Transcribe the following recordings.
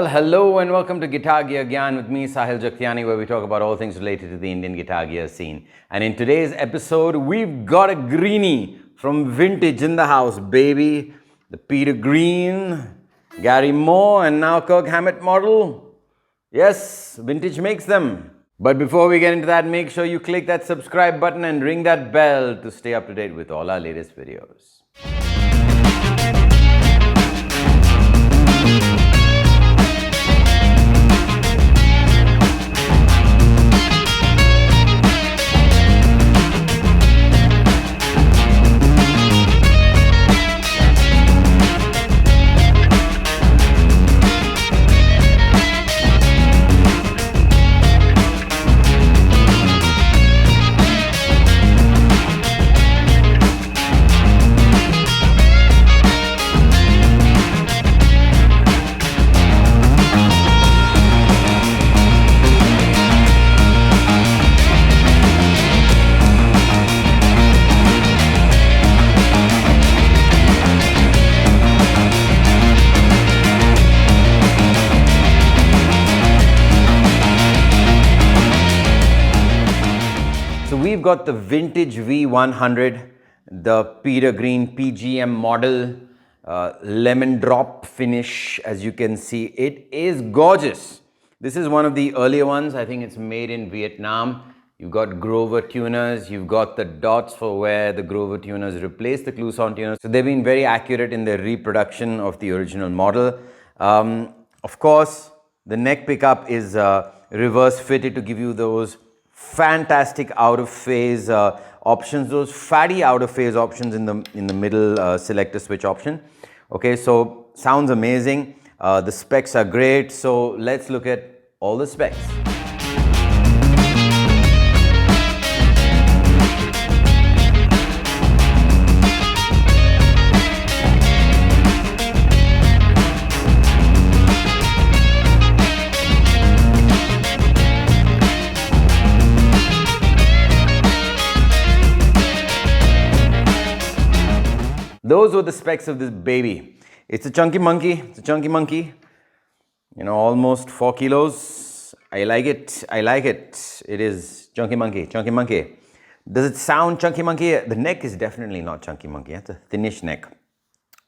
Well, hello and welcome to Gear Gyan with me, Sahil Jaktiani, where we talk about all things related to the Indian guitar gear scene. And in today's episode, we've got a Greeny from Vintage in the house, baby. The Peter Green, Gary Moore, and now Kirk Hammett model. Yes, Vintage makes them. But before we get into that, make sure you click that subscribe button and ring that bell to stay up to date with all our latest videos. So we've got the Vintage V100, the Peter Green PGM model, lemon drop finish. As you can see, it is gorgeous. This is one of the earlier ones. I think it's made in Vietnam. You've got Grover tuners. You've got the dots for where the Grover tuners replace the Clouson tuners. So they've been very accurate in their reproduction of the original model. Of course, the neck pickup is reverse fitted to give you those fantastic out of phase options, those fatty out of phase options in the middle selector switch option. Okay, so sounds amazing. The specs are great. So let's look at all the specs. Those were the specs of this baby. It's a chunky monkey. It's a chunky monkey. You know, almost 4 kilos. I like it. I like it. It is chunky monkey. Chunky monkey. Does it sound chunky monkey? The neck is definitely not chunky monkey. It's a thinnish neck,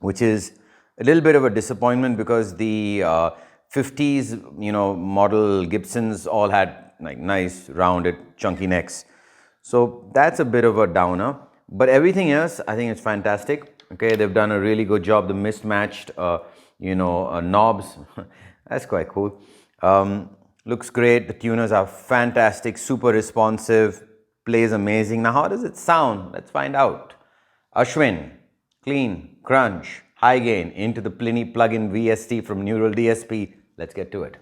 which is a little bit of a disappointment because the 50s, you know, model Gibsons all had like nice rounded chunky necks. So that's a bit of a downer. But everything else, I think it's fantastic. Okay, they've done a really good job. The mismatched, knobs, that's quite cool. Looks great. The tuners are fantastic, super responsive, plays amazing. Now, how does it sound? Let's find out. Ashwin, clean, crunch, high gain into the Pliny plugin VST from Neural DSP. Let's get to it.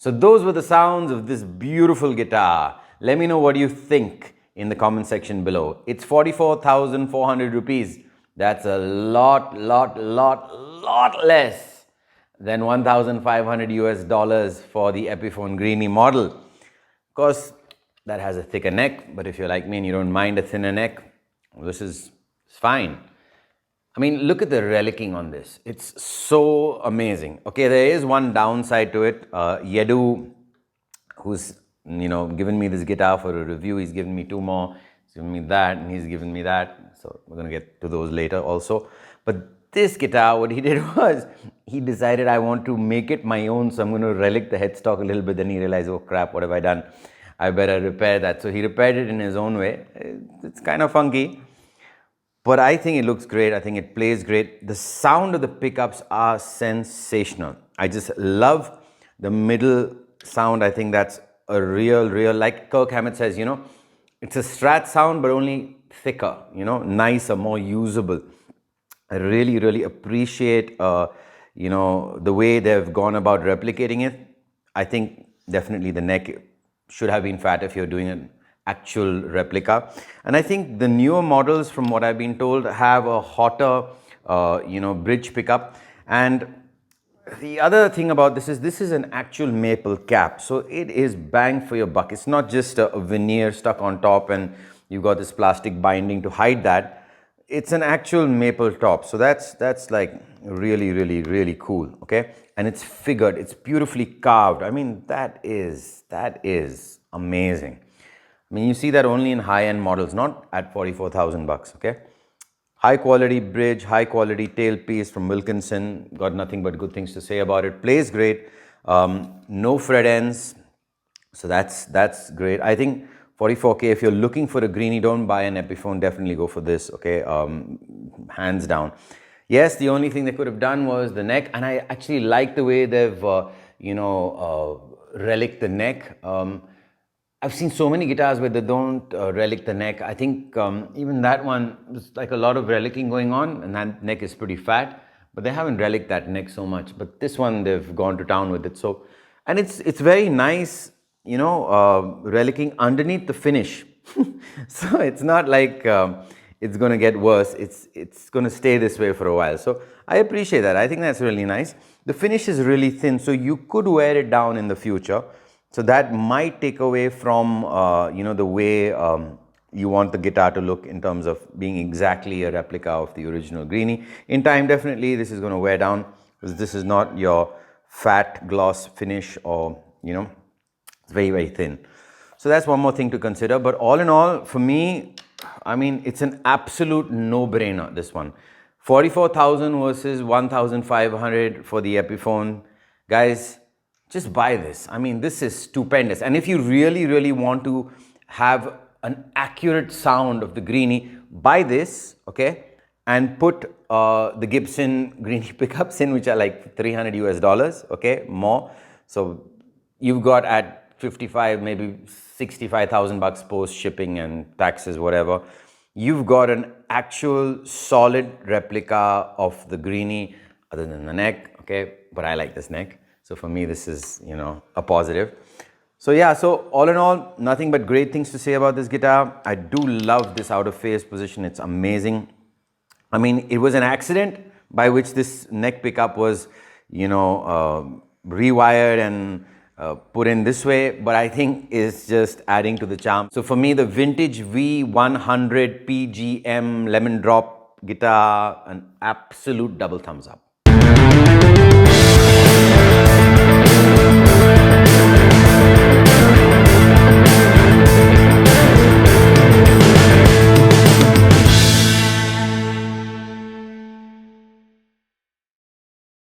So those were the sounds of this beautiful guitar. Let me know what you think in the comment section below. It's 44,400 rupees. That's a lot less than 1,500 US dollars for the Epiphone Greeny model. Of course, that has a thicker neck, but if you're like me and you don't mind a thinner neck, this is fine. I mean, look at the relicking on this. It's so amazing. Okay, there is one downside to it. Yedu, who's, given me this guitar for a review, he's given me two more. He's given me that, and he's given me that. So we're going to get to those later also. But this guitar, what he did was, he decided I want to make it my own, so I'm going to relic the headstock a little bit. Then he realized, oh crap, what have I done? I better repair that. So he repaired it in his own way. It's kind of funky. But I think it looks great. I think it plays great. The sound of the pickups are sensational. I just love the middle sound. I think that's a real, like Kirk Hammett says, it's a Strat sound, but only thicker, nicer, more usable. I really appreciate, the way they've gone about replicating it. I think definitely the neck should have been fat if you're doing an actual replica. And I think the newer models, from what I've been told, have a hotter, bridge pickup. And the other thing about this is an actual maple cap. So it is bang for your buck. It's not just a veneer stuck on top and you've got this plastic binding to hide that. It's an actual maple top. So that's like really cool. Okay. And it's figured, it's beautifully carved. I mean, that is amazing. I mean, you see that only in high-end models, not at 44,000 bucks, okay? High quality bridge, high quality tailpiece from Wilkinson. Got nothing but good things to say about it. Plays great. No fret ends. So that's great. I think 44K, if you're looking for a Greeny, don't buy an Epiphone. Definitely go for this, okay? Hands down. Yes, the only thing they could have done was the neck. And I actually like the way they've, relic the neck. I've seen so many guitars where they don't relic the neck. I think even that one, there's like a lot of relicking going on, and that neck is pretty fat, but they haven't relicked that neck so much. But this one, they've gone to town with it. So, and it's very nice, relicking underneath the finish. So it's not like it's going to get worse. It's going to stay this way for a while. So I appreciate that. I think that's really nice. The finish is really thin, so you could wear it down in the future. So that might take away from, the way you want the guitar to look in terms of being exactly a replica of the original Greeny. In time, definitely, this is going to wear down because this is not your fat gloss finish or, it's very, very thin. So that's one more thing to consider. But all in all, for me, I mean, it's an absolute no-brainer, this one. 44,000 versus 1,500 for the Epiphone. Guys, just buy this. I mean, this is stupendous. And if you really, really want to have an accurate sound of the Greeny, buy this, okay? And put the Gibson Greeny pickups in, which are like $300 US, okay? More. So you've got at 55, maybe 65,000 bucks post shipping and taxes, whatever. You've got an actual solid replica of the Greeny, other than the neck, okay? But I like this neck. So for me, this is, a positive. So yeah, so all in all, nothing but great things to say about this guitar. I do love this out of phase position. It's amazing. I mean, it was an accident by which this neck pickup was, rewired and put in this way, but I think is just adding to the charm. So for me, the vintage V100 PGM lemon drop guitar, an absolute double thumbs up.